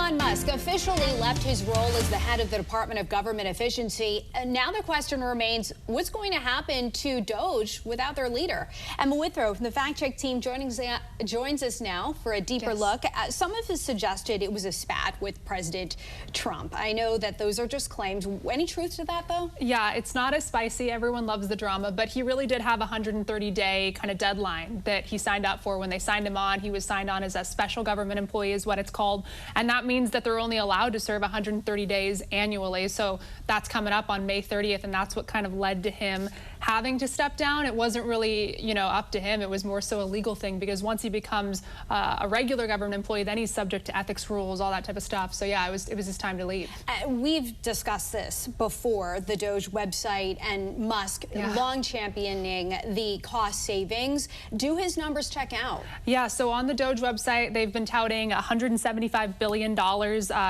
Elon Musk officially left his role as the head of the Department of Government Efficiency. And now the question remains, what's going to happen to DOGE without their leader? Emma Withrow from the Fact Check team joins us now for a deeper look. Some have suggested it was a spat with President Trump. I know that those are just claims. Any truth to that, though? Yeah, it's not as spicy. Everyone loves the drama, but he really did have a 130-day kind of deadline that he signed up for when they signed him on. He was signed on as a special government employee is what it's called. And that means that they're only allowed to serve 130 days annually. So that's coming up on May 30th, and that's what kind of led to him having to step down. It wasn't really, up to him. It was more so a legal thing, because once he becomes a regular government employee, then he's subject to ethics rules, all that type of stuff. So yeah, it was his time to leave. We've discussed this before, the DOGE website and Musk long championing the cost savings. Do his numbers check out? Yeah, so on the DOGE website, they've been touting $175 billion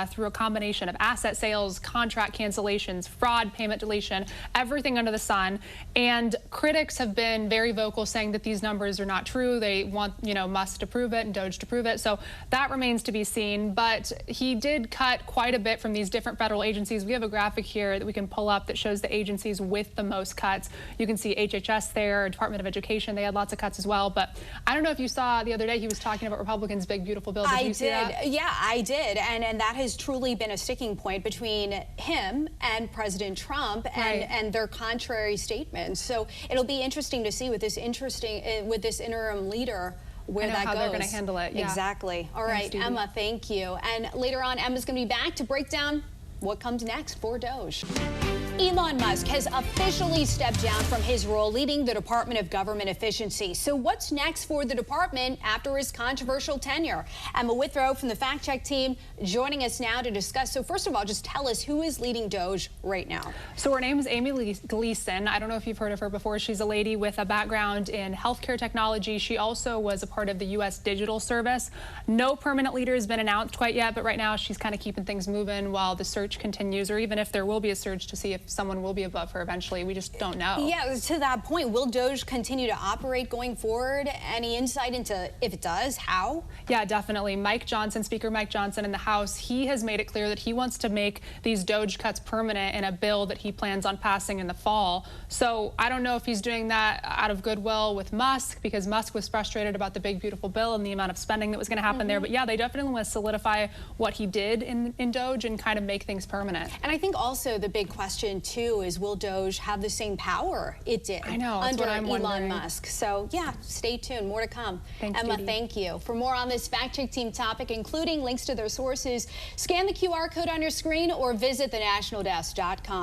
through a combination of asset sales, contract cancellations, fraud, payment deletion, everything under the sun. And critics have been very vocal, saying that these numbers are not true. They want, Musk to prove it and DOGE to prove it. So that remains to be seen. But he did cut quite a bit from these different federal agencies. We have a graphic here that we can pull up that shows the agencies with the most cuts. You can see HHS there, Department of Education. They had lots of cuts as well. But I don't know if you saw the other day, he was talking about Republicans' big, beautiful bill. Did you see that? Yeah, I did. And that has truly been a sticking point between him and President Trump and their contrary statements. So it'll be interesting to see with this interim leader where that goes. How they're going to handle it. Yeah. Exactly. All right, Emma, thank you. And later on, Emma's going to be back to break down what comes next for DOGE. Elon Musk has officially stepped down from his role leading the Department of Government Efficiency. So what's next for the department after his controversial tenure? Emma Withrow from the Fact Check team joining us now to discuss. So first of all, just tell us who is leading DOGE right now. So her name is Amy Gleason. I don't know if you've heard of her before. She's a lady with a background in healthcare technology. She also was a part of the U.S. Digital Service. No permanent leader has been announced quite yet, but right now she's kind of keeping things moving while the search continues, or even if there will be a search to see if someone will be above her eventually. We just don't know. Yeah, to that point, will DOGE continue to operate going forward? Any insight into, if it does, how? Yeah, definitely. Speaker Mike Johnson in the House, he has made it clear that he wants to make these DOGE cuts permanent in a bill that he plans on passing in the fall. So I don't know if he's doing that out of goodwill with Musk, because Musk was frustrated about the big, beautiful bill and the amount of spending that was going to happen there. But yeah, they definitely want to solidify what he did in DOGE and kind of make things permanent. And I think also the big question, too, is will DOGE have the same power it did under Elon Musk? So yeah, stay tuned. More to come. Thanks, Emma, Judy. thank you. For more on this Fact Check team topic, including links to their sources, scan the QR code on your screen or visit thenationaldesk.com.